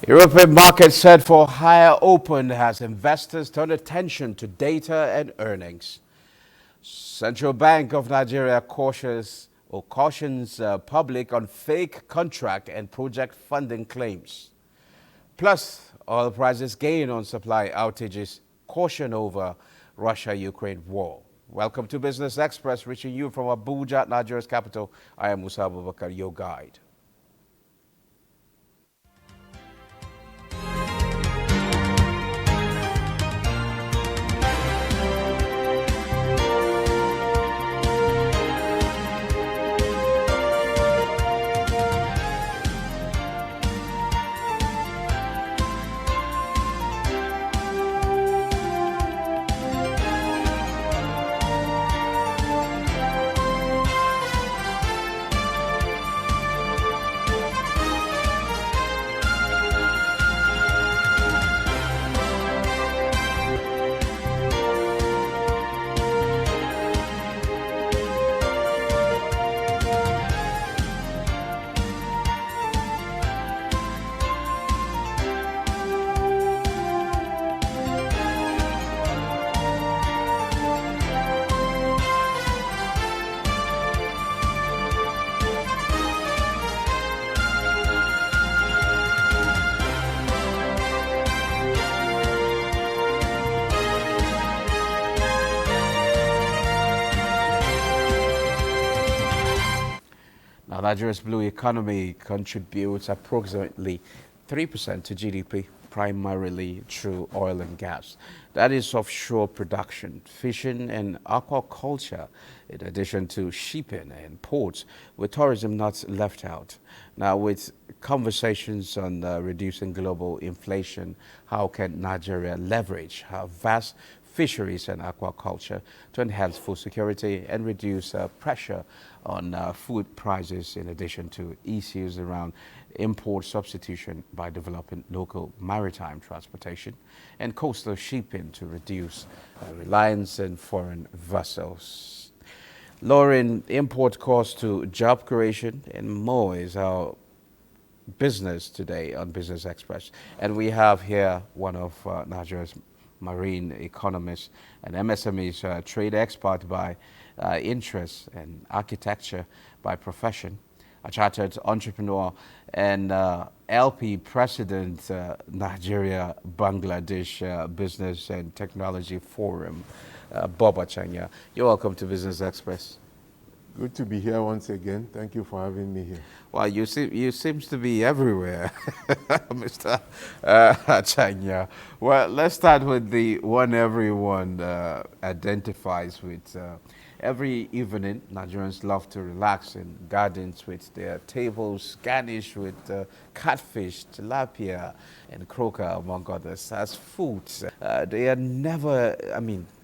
European market set for higher open as investors turn attention to data and earnings. Central Bank of Nigeria cautions public on fake contract and project funding claims. Plus, oil prices gain on supply outages, caution over Russia-Ukraine war. Welcome to Business Express, reaching you from Abuja, Nigeria's capital. I am Musa Abubakar, your guide. Now, Nigeria's blue economy contributes approximately 3% to GDP, primarily through oil and gas. That is offshore production, fishing and aquaculture, in addition to shipping and ports, with tourism not left out. Now, with conversations on reducing global inflation, how can Nigeria leverage her vast fisheries and aquaculture to enhance food security and reduce pressure on food prices, in addition to issues around import substitution by developing local maritime transportation and coastal shipping to reduce reliance on foreign vessels. Lowering import costs to job creation and more is our business today on Business Express. And we have here one of Nigeria's marine economists and MSMEs, trade expert by interest and architecture by profession, a chartered entrepreneur and LP president, Nigeria Bangladesh Business and Technology Forum, Bob Achanya. You're welcome to Business Express. Good to be here once again. Thank you for having me here. Well, you seems to be everywhere, Mr. Achanya. Well, let's start with the one everyone identifies with. Every evening, Nigerians love to relax in gardens with their tables garnished with catfish, tilapia, and croaker, among others, as foods. They are never,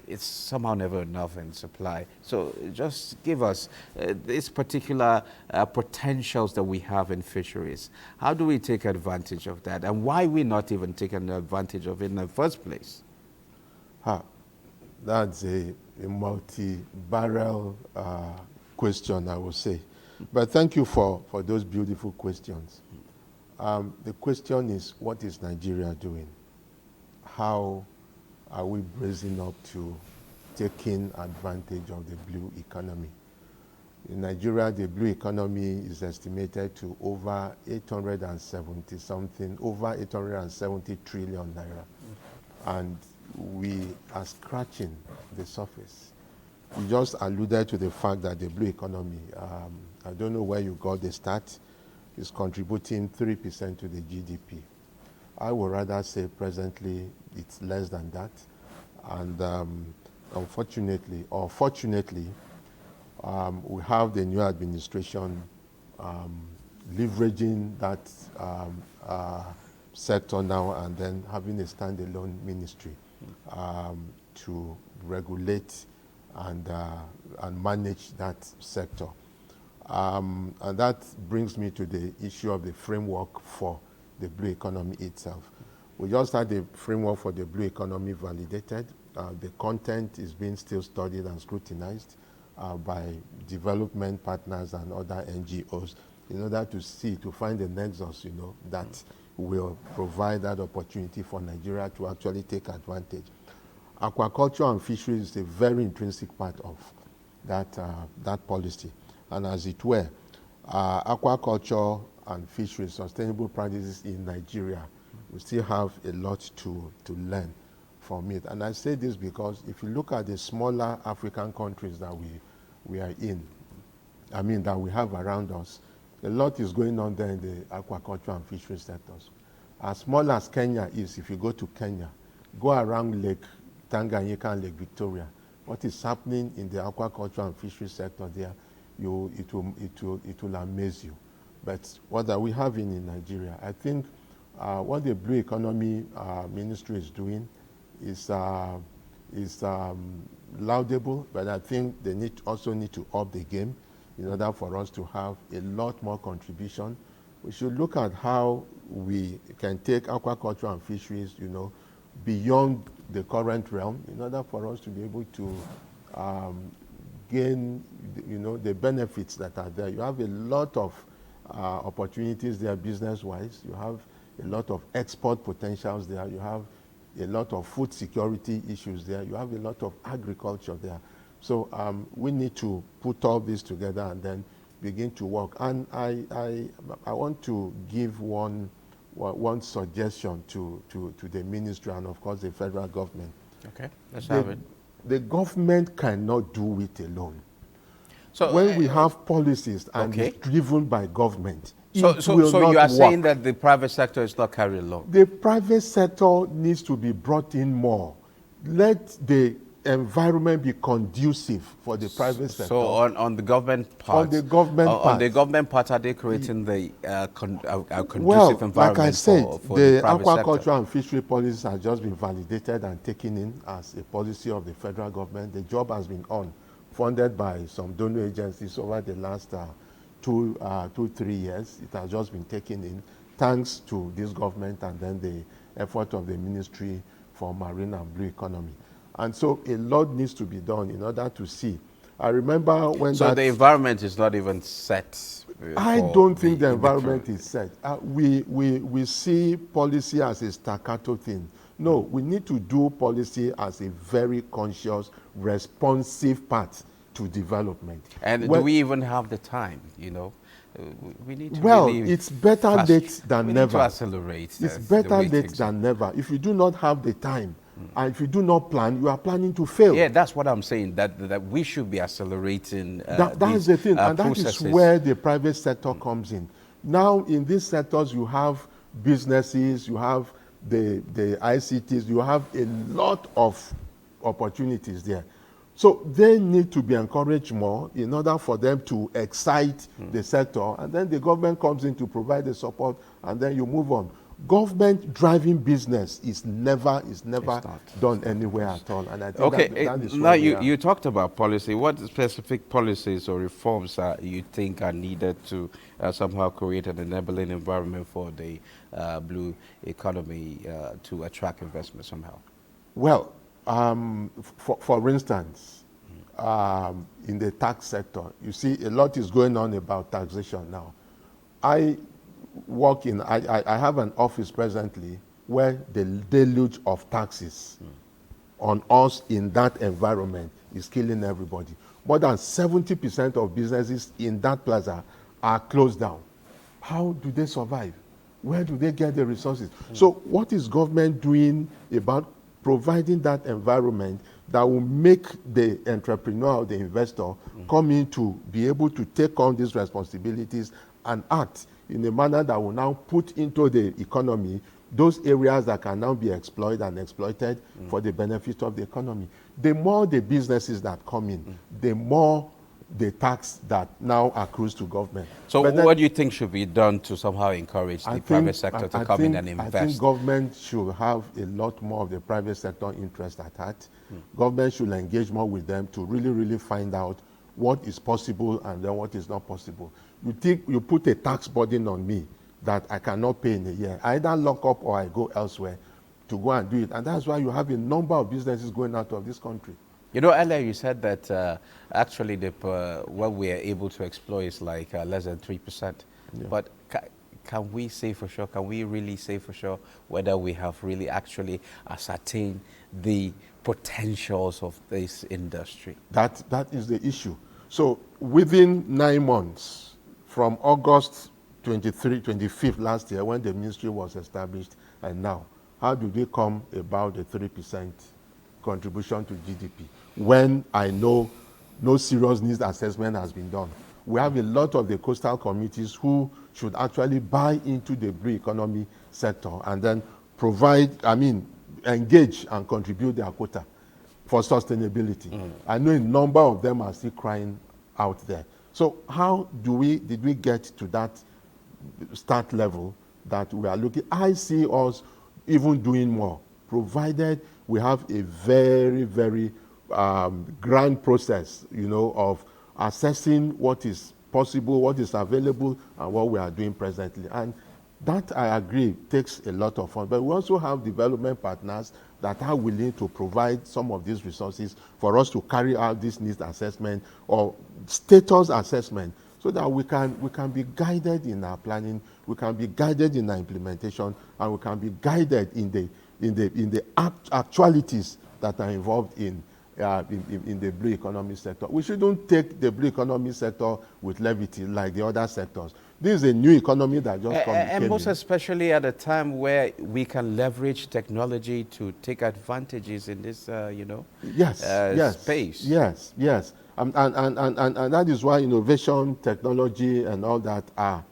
it's somehow never enough in supply. So just give us these particular potentials that we have in fisheries. How do we take advantage of that? And why we not even taking advantage of it in the first place? That's a multi-barrel question, I would say. But thank you for those beautiful questions. The question is, what is Nigeria doing? How are we bracing up to taking advantage of the blue economy? In Nigeria, the blue economy is estimated to over 870 trillion naira. And we are scratching the surface. You just alluded to the fact that the blue economy, I don't know where you got the stat, is contributing 3% to the GDP. I would rather say presently it's less than that. And unfortunately, or fortunately, we have the new administration leveraging that sector now and then having a standalone ministry to regulate and manage that sector. And that brings me to the issue of the framework for the blue economy itself. We just had the framework for the blue economy validated. The content is being still studied and scrutinized by development partners and other NGOs in order to find the nexus, that will provide that opportunity for Nigeria to actually take advantage. Aquaculture and fisheries is a very intrinsic part of that policy. And as it were, aquaculture and fisheries, sustainable practices in Nigeria, we still have a lot to learn from it. And I say this because if you look at the smaller African countries that we are in, that we have around us, a lot is going on there in the aquaculture and fisheries sectors. As small as Kenya is, if you go to Kenya, go around Lake Tanganyika and Lake Victoria, what is happening in the aquaculture and fisheries sector there, it will amaze you. But what are we having in Nigeria? I think what the Blue Economy Ministry is doing is laudable, but I think they also need to up the game in order for us to have a lot more contribution. We should look at how we can take aquaculture and fisheries, beyond the current realm in order for us to be able to gain, the benefits that are there. You have a lot of opportunities there business-wise. You have a lot of export potentials there. You have a lot of food security issues there. You have a lot of agriculture there. So we need to put all this together and then begin to work. And I want to give one suggestion to the ministry and of course the federal government. Okay, let's have it. The government cannot do it alone. So when we have policies and it's driven by government, so you are saying that the private sector is not carried along? The private sector needs to be brought in more. Let the environment be conducive for the private sector. So on the government part, on the government part, are they creating the conducive environment? Like I said, for the private aquaculture sector? and fishery policies have just been validated and taken in as a policy of the federal government. The job has been funded by some donor agencies over the last 2-3 years. It has just been taken in thanks to this government and then the effort of the Ministry for Marine and Blue Economy. And so a lot needs to be done in order to see. I remember when the environment is not even set. I don't think the environment is set. We see policy as a staccato thing. No, we need to do policy as a very conscious, responsive path to development. And do we even have the time, We need to it's better late than never. We need to accelerate. It's better late than never. If you do not have the time, and if you do not plan, you are planning to fail. Yeah, that's what I'm saying, that we should be accelerating that is the thing, and that is where the private sector comes in. Now, in these sectors, you have businesses, you have the ICTs, you have a lot of opportunities there. So they need to be encouraged more in order for them to excite the sector, and then the government comes in to provide the support, and then you move on. Government driving business is never done anywhere at all. And I think that is now you talked about policy. What specific policies or reforms you think are needed to somehow create an enabling environment for the blue economy to attract investment somehow? Well, for instance, in the tax sector, you see a lot is going on about taxation now. I have an office presently where the deluge of taxes on us in that environment is killing everybody. More than 70% of businesses in that plaza are closed down. How do they survive? Where do they get the resources? So what is government doing about providing that environment that will make the entrepreneur or the investor come in to be able to take on these responsibilities and act in a manner that will now put into the economy those areas that can now be exploited and exploited for the benefit of the economy. The more the businesses that come in, the more the tax that now accrues to government. So what do you think should be done to somehow encourage the private sector to come in and invest? I think government should have a lot more of the private sector interest at heart. Government should engage more with them to really find out what is possible and then what is not possible. You put a tax burden on me that I cannot pay in a year. I either lock up or I go elsewhere to go and do it. And that's why you have a number of businesses going out of this country. Earlier you said that actually what we are able to exploit is like less than 3%. Yeah. But can we say for sure, can we really say for sure whether we have really actually ascertained the potentials of this industry? That is the issue. So within 9 months, from August 25th last year, when the ministry was established, and now, how do they come about the 3% contribution to GDP when I know no serious needs assessment has been done? We have a lot of the coastal communities who should actually buy into the blue economy sector and then engage and contribute their quota for sustainability. I know a number of them are still crying out there. So how did we get to that start level that we are looking? I see us even doing more, provided we have a very, very grand process, of assessing what is possible, what is available, and what we are doing presently. And that, I agree, takes a lot of fun. But we also have development partners that are willing to provide some of these resources for us to carry out this needs assessment or status assessment, so that we can be guided in our planning, we can be guided in our implementation, and we can be guided in the actualities that are involved in the blue economy sector. We shouldn't take the blue economy sector with levity like the other sectors. This is a new economy that just came And most in. especially at a time where we can leverage technology to take advantages in this, space. Yes. And that is why innovation, technology, and all that are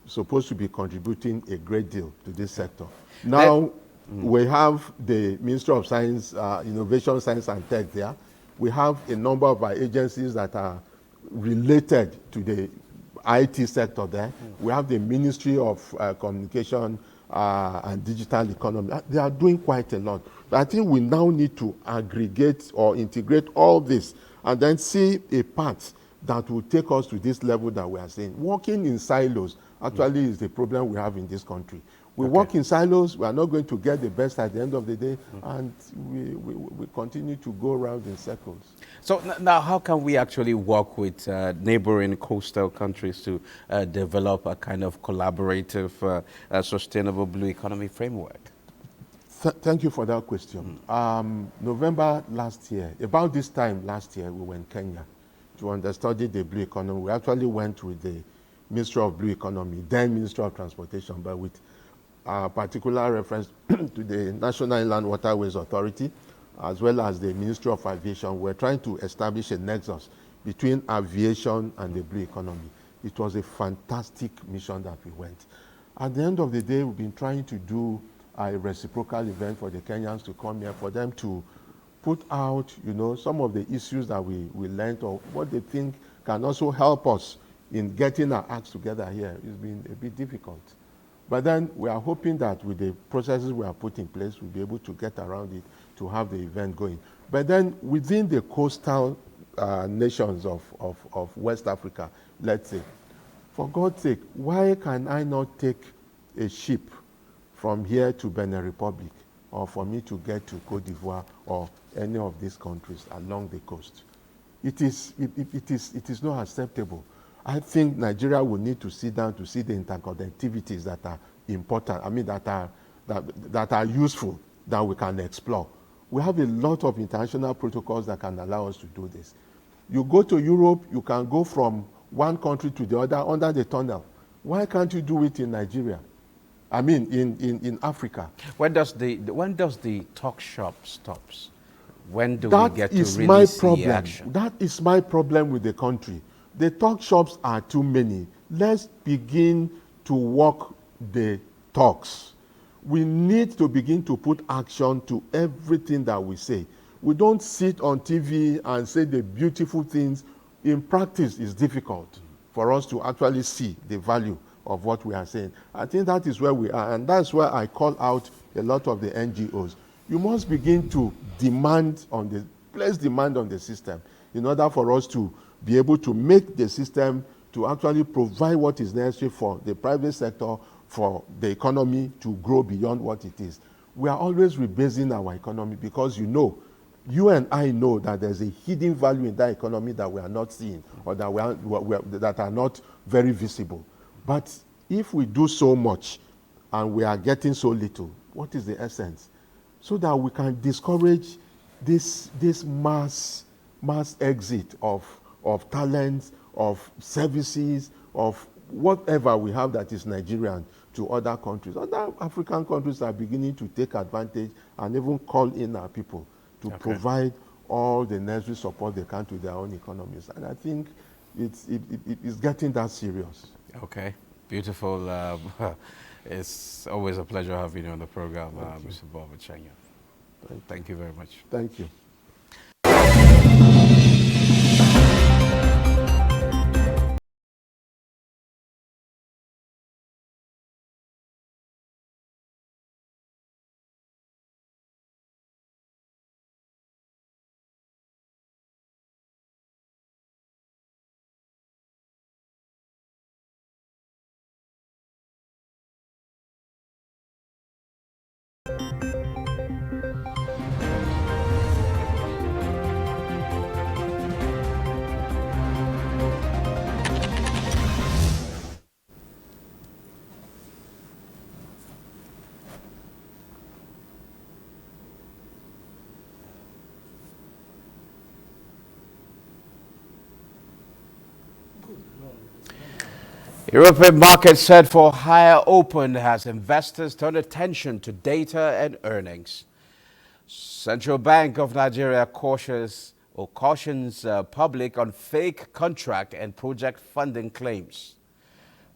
supposed to be contributing a great deal to this sector. Now, we have the Ministry of Science, Innovation, Science and Tech there. We have a number of our agencies that are related to the IT sector there. We have the Ministry of Communication and Digital Economy. They are doing quite a lot. But I think we now need to aggregate or integrate all this and then see a path that will take us to this level that we are saying. Working in silos actually is the problem we have in this country. We work in silos, we are not going to get the best at the end of the day, and we continue to go around in circles. So now, how can we actually work with neighboring coastal countries to develop a kind of collaborative, sustainable blue economy framework? Thank you for that question. November last year, about this time last year, we were in Kenya to understudy the blue economy. We actually went with the Ministry of Blue Economy, then Ministry of Transportation, but with particular reference to the National Inland Waterways Authority, as well as the Ministry of Aviation. We're trying to establish a nexus between aviation and the blue economy. It was a fantastic mission that we went. At the end of the day, we've been trying to do a reciprocal event for the Kenyans to come here, for them to put out, some of the issues that we learned or what they think can also help us in getting our acts together here. It's been a bit difficult. But then we are hoping that with the processes we have put in place, we'll be able to get around it to have the event going. But then within the coastal nations of West Africa, let's say, for God's sake, why can I not take a ship from here to Benin Republic, or for me to get to Cote d'Ivoire or any of these countries along the coast? It is not acceptable. I think Nigeria will need to sit down to see the interconnectivities that are important, that are useful, that we can explore. We have a lot of international protocols that can allow us to do this. You go to Europe, you can go from one country to the other under the tunnel. Why can't you do it in Nigeria? In Africa. When does the talk shop stops? When do we get to really see action? That is my problem with the country. The talk shops are too many. Let's begin to walk the talks. We need to begin to put action to everything that we say. We don't sit on TV and say the beautiful things. In practice, it's difficult for us to actually see the value of what we are saying. I think that is where we are, and that's where I call out a lot of the NGOs. You must begin to place demand on the system in order for us to be able to make the system to actually provide what is necessary for the private sector, for the economy to grow beyond what it is. We are always rebasing our economy because you and I know that there's a hidden value in that economy that we are not seeing, or that are not very visible. But if we do so much and we are getting so little, what is the essence? So that we can discourage this mass exit of talents, of services, of whatever we have that is Nigerian to other countries. Other African countries are beginning to take advantage and even call in our people to provide all the necessary support they can to their own economies. And I think it's getting that serious. Okay, beautiful. It's always a pleasure having you on the program, Mr. Bob Achanya. Thank you very much. Thank you. European market set for higher open as investors turn attention to data and earnings. Central Bank of Nigeria cautions public on fake contract and project funding claims.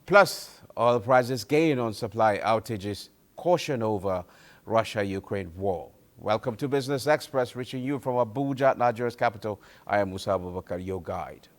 Plus, oil prices gain on supply outages, caution over Russia-Ukraine war. Welcome to Business Express, reaching you from Abuja, Nigeria's capital. I am Musa Abubakar, your guide.